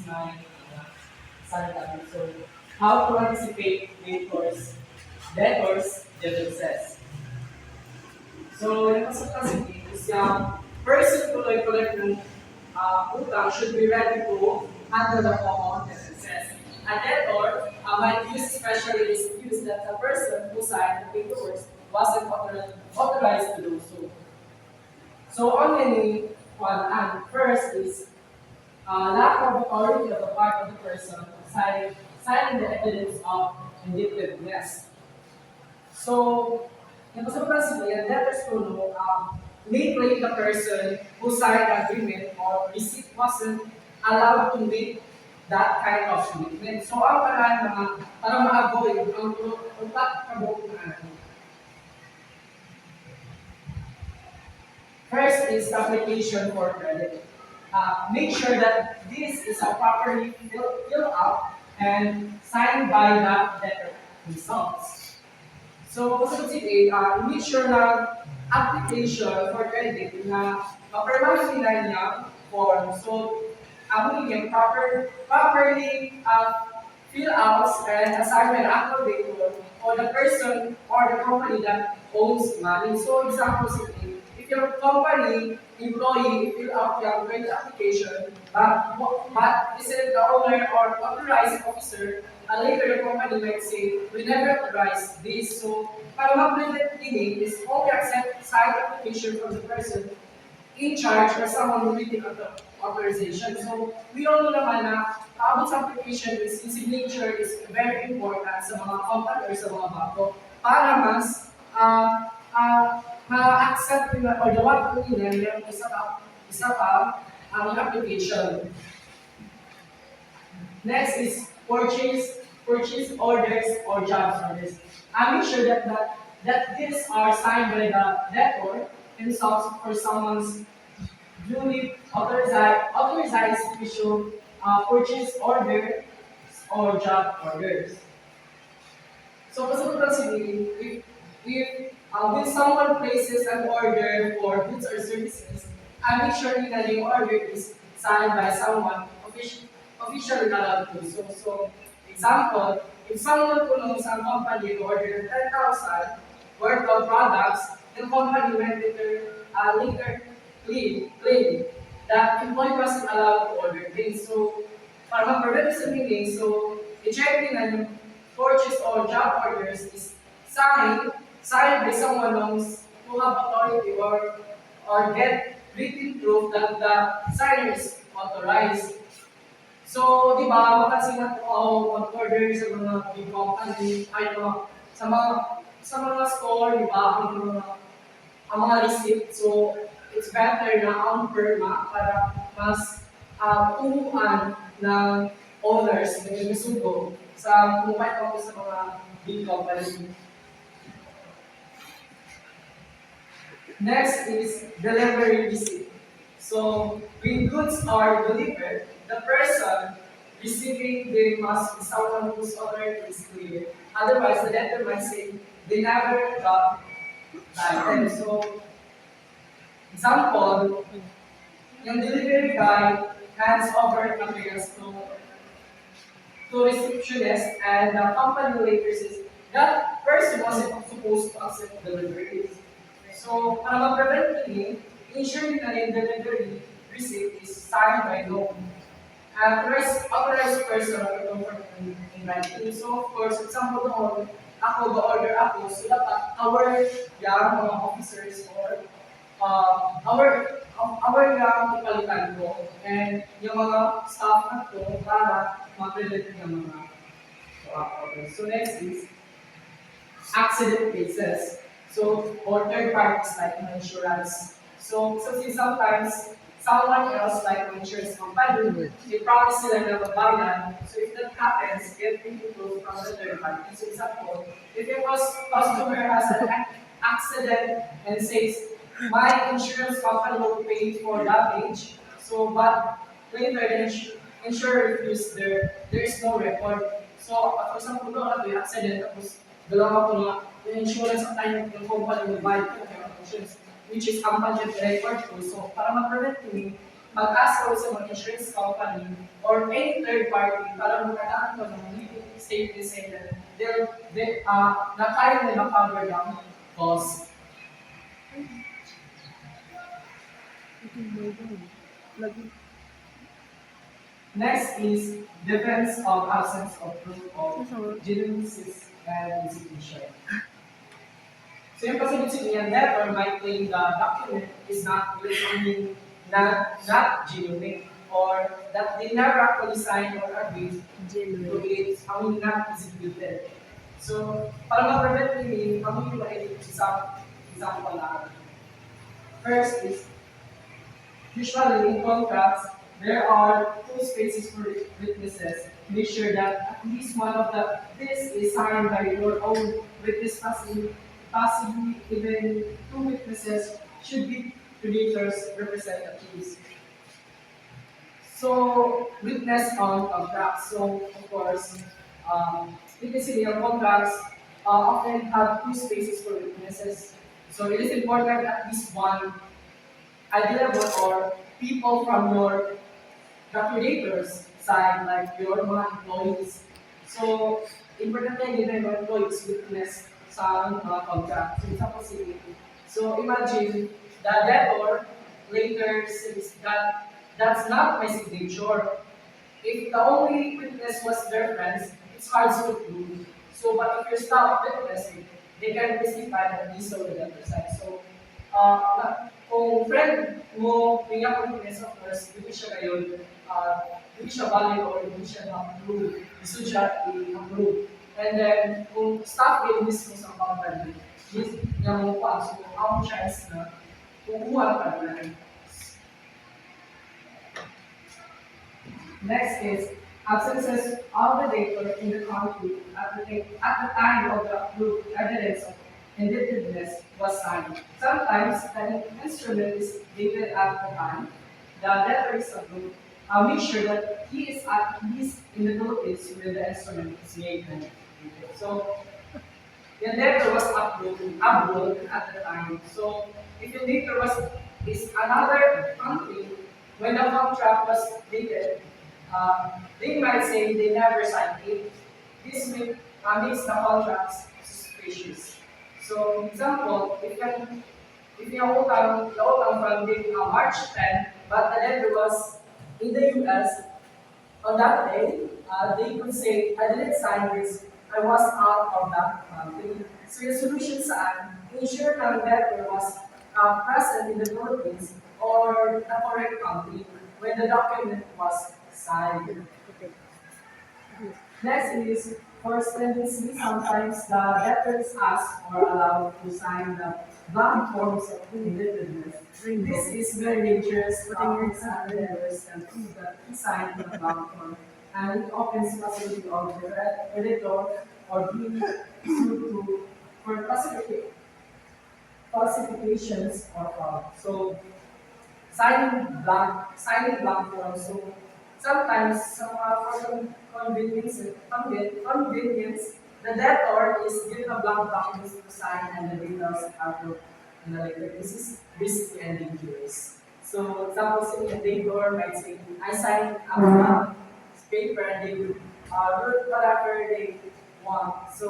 my salita. So, how to anticipate debtors, differences. So, yung kasi is yung person tuloy-tuloy ng utang should be ready to handle the common differences. A debtor might use especially this excuse that the person who signed the paperwork wasn't authorized to do so. So on many one and first is lack of authority on the part of the person signing the evidence of indebtedness. So, yung kasabaran yan, let us to know, may claim the person who signed the agreement or receipt wasn't allowed to make that kind of commitment. So, ang paraan mga, para ma-avoid ang utak kabukuhan. First is application for credit. Make sure that this is a properly filled out and signed by the debtor themselves. So, kasunod sige, make sure na application for credit na ma-permanent nila niya form. So, ang yung properly fill out and assign an actual date for the person or the company that owns money. So, example sige, if your company employee fill out your credit application, but isn't the owner or authorized officer, later the company might say, we never authorized this. So, para ma-prevent ini is only accept side application from the person in charge or someone who will take the authorization. So, we all know naman na about application is in signature is very important sa mga company or sa mga bangko para mas ma-accept nila or gawin ko nila yung isa pa ang application. Next is purchase orders or job orders. Make sure that these are signed by the debtor himself for someone's duly authorized to issue purchase order or job orders. So, kasagutan sige, when someone places an order for goods or services, make sure nila yung order is signed by someone officially allowed to. So, example, if someone tulong sa company to order 10,000 worth of products, the company will later claim that employee wasn't allowed to order things. So, para ma-prevent sa meeting, so, i-check nila yung purchase or job orders is signed by someone who have authority or get written proof that the signer is authorized. So, di ba, mapansin natin ako mag-order sa mga big company, sa mga store, di ba, ang mga receipt. So, it's better na ang firma para mas turuan ng owners na nagsusugo sa kumapit ako sa mga big company. Next is delivery receipt. So, when goods are delivered, the person receiving them must be someone whose authority is clear. Otherwise, the debtor might say they never got the item. So, example, yung delivery guy hands over materials to receptionist, and the company later says that person wasn't supposed to accept deliveries. So, para ma-prevent ini, ensure na rin delivery receipt is signed by law. Authorized person ito in writing. So, of course, example doon, ako, the-order ako, so dapat yung mga officers or our yung ipalitan ko and yung mga staff na to para ma-prevent yung mga orders. So, next is accident cases. So, or third parties like insurance. So, sometimes someone else like an insurance company, they promise sila na magbayan. So, if that happens, get people from the third party. So, example, if your customer has an accident and says, my insurance company will pay for damage. So, but later the insurer refused there is no record. So, for example, doon yung accident, tapos dalawa ko na yung insurance at tayo ng company will buy ko ng insurance, which is ang budget record ko. So, para ma-prevent ko, mag-ask ko sa mga insurance company or any third party para magkalaan ko ng legal statement saying that na kaya nila cover ng cost. Next is defense of absence of proof of genuineness and institution. So yung possibility niyan, debtor might claim the document is not really not genuine or that they never actually signed or agreed to it, not executed. So, para ma-prevent nila, kami yung example lang. First is, usually in contracts, there are two spaces for witnesses. Make sure that at least one of this is signed by your own witness, possibly even two witnesses should be creditors representatives. So, witness on contracts. So, of course, witnessing your contracts often have two spaces for witnesses. So, it is important that at least one available or people from your calculators side, like your mga employees. So, important yan din yung employees witness sa contract. So, sa possibility. So, imagine the debtor later says that that's not my signature. If the only witness was their friends, it's hard to prove. So, but if your staff witnessing, they can testify that these are the debtor side. So, kung friend mo, may witness, of course, hindi siya ngayon, hindi siya valid or hindi siya na-approve. Gusto siya i-approve. And then, kung staff yun mismo sa company, yung mo pa, so ang chance na kukuha ka na. Next is absences of the debtor in the country at the time of the approved evidence of indebtedness was signed. Sometimes an instrument is dated at the time the debtor is approved. Make sure that he is at least in the Philippines when the instrument is made. So, the debtor was approved at the time. So, if the debtor is another country, when the contract was dated, they might say they never signed it. This makes the contracts suspicious. So, example, if you utang from March 10, but the debtor was in the US, on that day, they could say, I didn't sign this, I was out of that country. So yung solution saan, ensure na the debtor was present in the Philippines or the correct country when the document was signed. Next is, for tendency, sometimes the debtors ask or allowed to sign the blank forms of indebtedness. This is very dangerous. Debtors can prove that he signed the blank form, and it opens possibility of the creditor or being sued for falsifications or fraud. So, signing blank forms. So, sometimes, for convenience, the debtor is given a blank document to sign and the details are put in the letter. This is risky and dangerous. So, example, the debtor might say, I signed a blank paper and they would do whatever they want. So,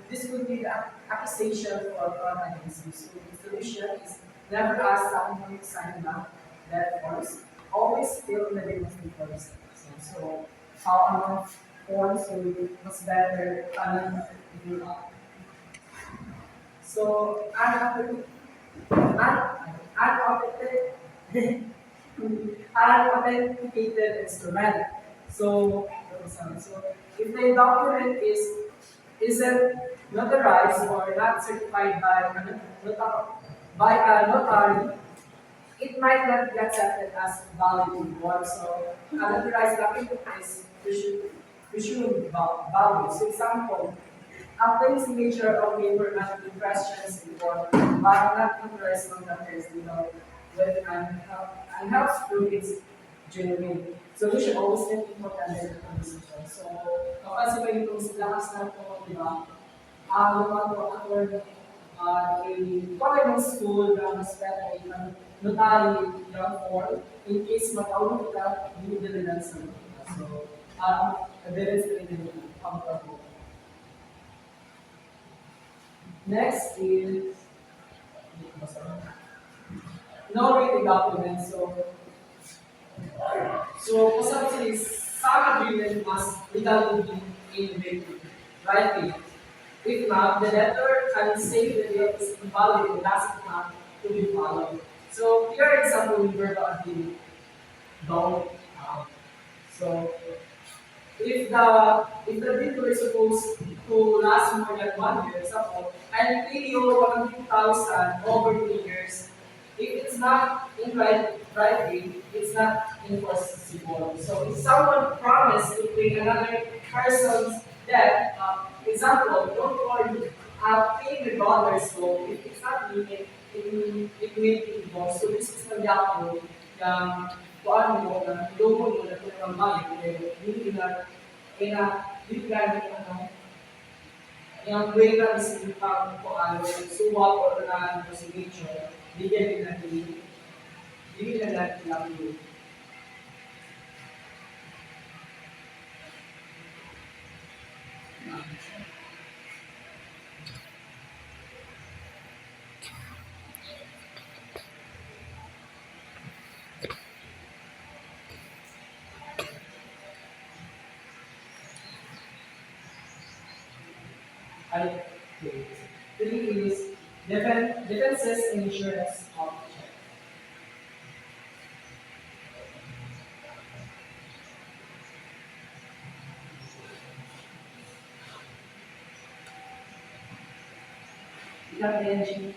this would be the accusation for fraud against you. So, the solution is never ask someone to sign that forms. Always fill in the details before you sign. So, how forms will be much better do not. So, unauthenticated instrument. So, if the document isn't notarized or not certified by a notary, it might not be accepted as valid anymore. So, a notarized document is presumed valid. So, example, a plain signature of paper and impressions report, but not notarized contractors and helps prove its genuine. Solution always an important in the conversation. So, kapag sa pwede kong silakas na ito, di ba? Lumagawa attorney a government school na respeto ng notary yung form in case matawag kita, hindi nila lang sa mga. So, evidence na rin ang pagbo. Next is no written document. So consumption is some agreement must legally be in writing. Writing. If not, the debtor can say the deal is invalid and does not to be followed. So here example we verbal agreement. Don't. So if the deal were supposed to last more than 1 year, example, I'll pay you 100,000 over 2 years. If it's not in writing, it's not enforceable. So if someone promised to pay another person's debt, example, don't worry, I'll pay the dollars. So if it's not needed, it will be involved. So this is the example kuan mo na lumo mo na kung ang bayan hindi gamit yung way na isip pang kuan suwat or na signature bigyan natin lang yun. Okay. Three is defenses and insurance of check. You got the engine.